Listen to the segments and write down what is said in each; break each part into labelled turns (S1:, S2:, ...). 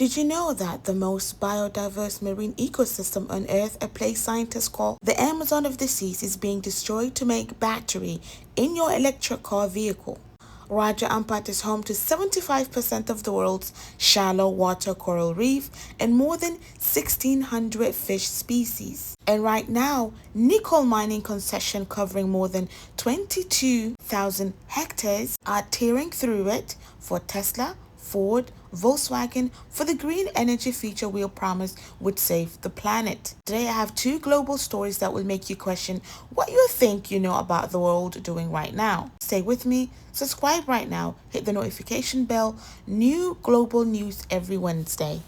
S1: Did you know that the most biodiverse marine ecosystem on Earth, a place scientists call the Amazon of the seas, is being destroyed to make battery in your electric car vehicle? Raja Ampat is home to 75% of the world's shallow water coral reef and more than 1,600 fish species. And right now, nickel mining concession covering more than 22,000 hectares are tearing through it for Tesla, Ford, Volkswagen for the green energy feature we promised would save the planet. Today I have two global stories that will make you question what you think you know about the world doing right now. Stay with me, subscribe right now, hit the notification bell, new global news every Wednesday.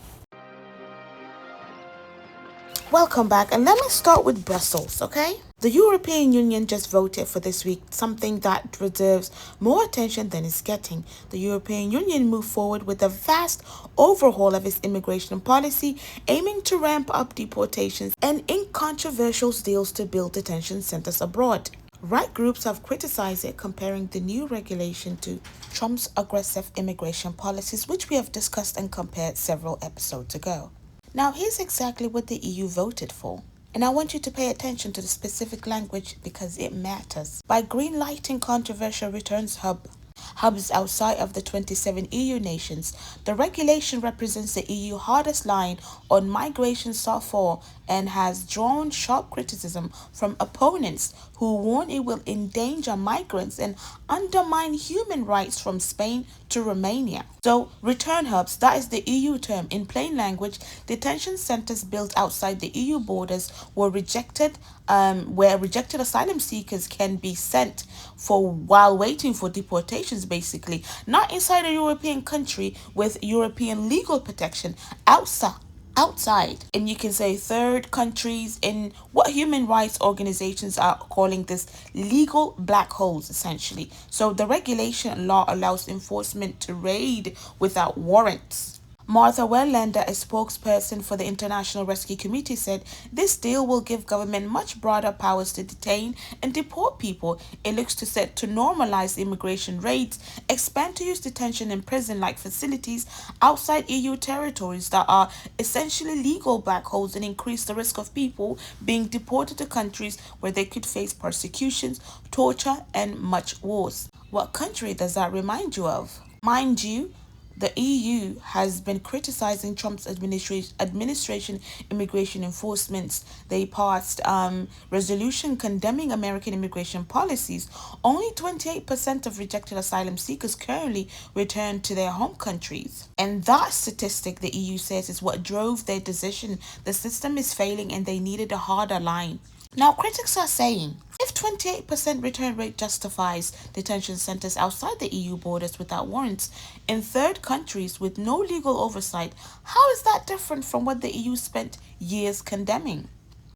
S1: Welcome back, and let me start with Brussels, okay? The European Union just voted for this week something that deserves more attention than it's getting. The European Union moved forward with a vast overhaul of its immigration policy, aiming to ramp up deportations and incontroversial deals to build detention centers abroad. Right groups have criticized it, comparing the new regulation to Trump's aggressive immigration policies, which we have discussed and compared several episodes ago. Now, here's exactly what the EU voted for. And I want you to pay attention to the specific language because it matters. By greenlighting controversial returns hubs outside of the 27 EU nations, the regulation represents the EU's hardest line on migration so far and has drawn sharp criticism from opponents who warn it will endanger migrants and undermine human rights from Spain to Romania. So, return hubs, that is the EU term. In plain language, detention centers built outside the EU borders where rejected asylum seekers can be sent for while waiting for deportations, basically. Not inside a European country with European legal protection, outside, and you can say third countries, in what human rights organizations are calling this legal black holes, essentially. So the regulation law allows enforcement to raid without warrants. Martha Wellander, a spokesperson for the International Rescue Committee, said this deal will give government much broader powers to detain and deport people. It looks to set to normalize immigration raids, expand to use detention and prison-like facilities outside EU territories that are essentially legal black holes, and increase the risk of people being deported to countries where they could face persecutions, torture, and much worse. What country does that remind you of? Mind you, the EU has been criticizing Trump's administration immigration enforcements. They passed resolution condemning American immigration policies. Only 28% of rejected asylum seekers currently return to their home countries. And that statistic, the EU says, is what drove their decision. The system is failing and they needed a harder line. Now, critics are saying, if 28% return rate justifies detention centers outside the EU borders without warrants in third countries with no legal oversight, how is that different from what the EU spent years condemning?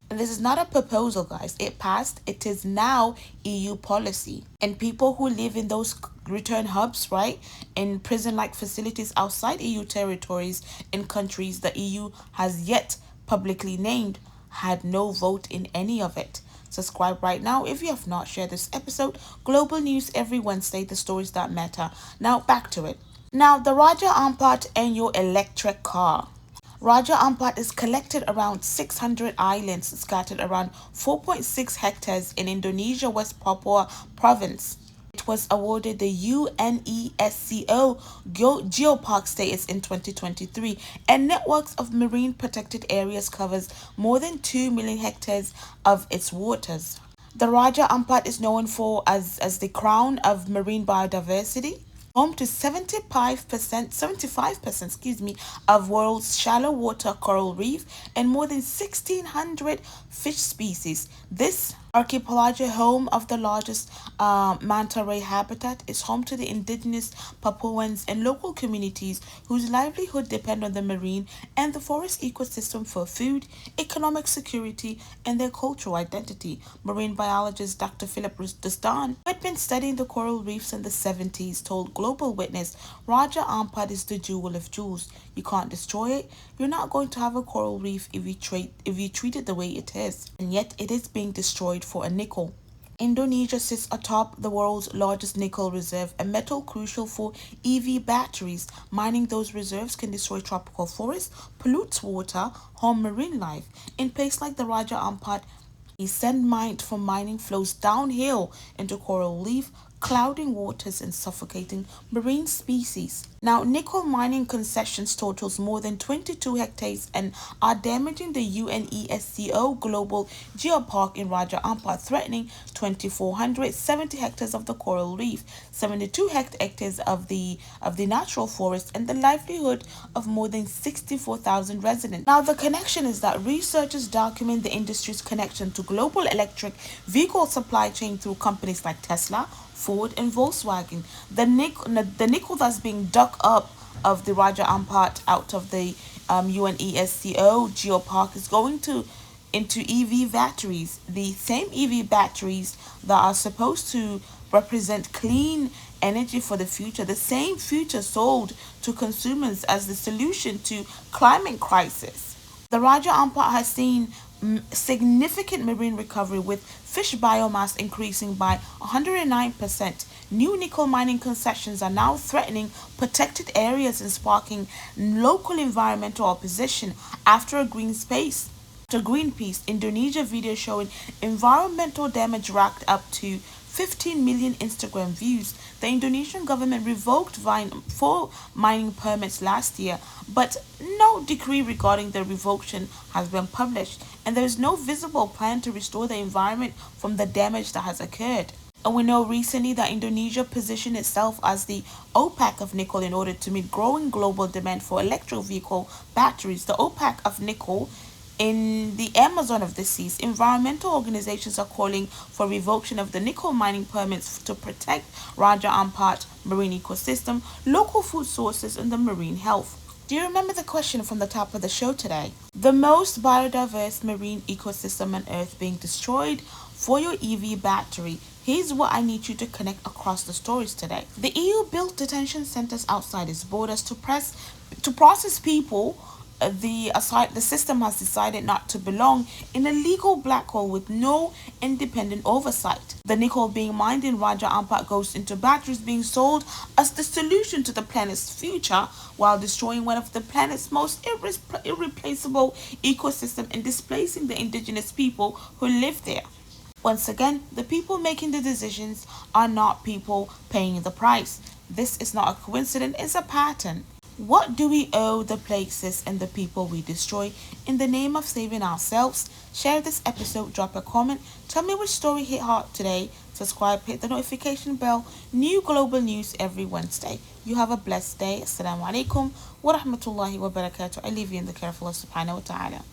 S1: And this is not a proposal, guys. It passed. It is now EU policy. And people who live in those return hubs, right, in prison-like facilities outside EU territories in countries the EU has yet publicly named, had no vote in any of it. Subscribe right now if you have not. Shared this episode. Global news every Wednesday, the stories that matter. Now back to it. Now, the Raja Ampat and your electric car. Raja Ampat is collected around 600 islands scattered around 4.6 hectares in Indonesia, West Papua province. It was awarded the UNESCO Geopark status in 2023, and networks of marine protected areas covers more than 2 million hectares of its waters. The Raja Ampat is known for as the crown of marine biodiversity, home to 75% of world's shallow water coral reef and more than 1,600 fish species. This archipelago, home of the largest manta ray habitat, is home to the indigenous Papuans and local communities whose livelihood depend on the marine and the forest ecosystem for food, economic security, and their cultural identity. Marine biologist Dr. Philip Rusdan, who had been studying the coral reefs in the 70s, told Global Witness, Raja Ampat is the jewel of jewels. You can't destroy it. You're not going to have a coral reef if you treat it the way it is. And yet it is being destroyed for a nickel. Indonesia sits atop the world's largest nickel reserve, a metal crucial for EV batteries. Mining those reserves can destroy tropical forests, pollute water, harm marine life. In places like the Raja Ampat, the sediment from mining flows downhill into coral reef, clouding waters and suffocating marine species. Now, nickel mining concessions totals more than 22 hectares and are damaging the UNESCO global geopark in Raja Ampat, threatening 2,470 hectares of the coral reef, 72 hectares of the natural forest, and the livelihood of more than 64,000 residents. Now, the connection is that researchers document the industry's connection to global electric vehicle supply chain through companies like Tesla, Ford, and Volkswagen. The nickel that's being dug up of the Raja Ampat out of the UNESCO geopark is going to into EV batteries, the same EV batteries that are supposed to represent clean energy for the future, the same future sold to consumers as the solution to climate crisis. The Raja Ampat has seen significant marine recovery with fish biomass increasing by 109%. New nickel mining concessions are now threatening protected areas and sparking local environmental opposition after a green space. To Greenpeace, Indonesia video showing environmental damage racked up to 15 million Instagram views. The Indonesian government revoked four mining permits last year, but no decree regarding the revocation has been published, and there is no visible plan to restore the environment from the damage that has occurred. And we know recently that Indonesia positioned itself as the OPEC of nickel in order to meet growing global demand for electric vehicle batteries. The OPEC of nickel in the Amazon of the seas, environmental organizations are calling for revocation of the nickel mining permits to protect Raja Ampat marine ecosystem, local food sources, and the marine health. Do you remember the question from the top of the show today? The most biodiverse marine ecosystem on Earth being destroyed for your EV battery. Here's what I need you to connect across the stories today. The EU built detention centers outside its borders to process people the system has decided not to belong in a legal black hole with no independent oversight. The nickel being mined in Raja Ampat goes into batteries being sold as the solution to the planet's future while destroying one of the planet's most irreplaceable ecosystem and displacing the indigenous people who live there. Once again, the people making the decisions are not people paying the price. This is not a coincidence, it's a pattern. What do we owe the places and the people we destroy in the name of saving ourselves? Share this episode, drop a comment, tell me which story hit heart today, subscribe, hit the notification bell, new global news every Wednesday. You have a blessed day. Assalamu alaikum wa rahmatullahi wa barakatuh. I leave you in the care of Allah subhanahu wa ta'ala.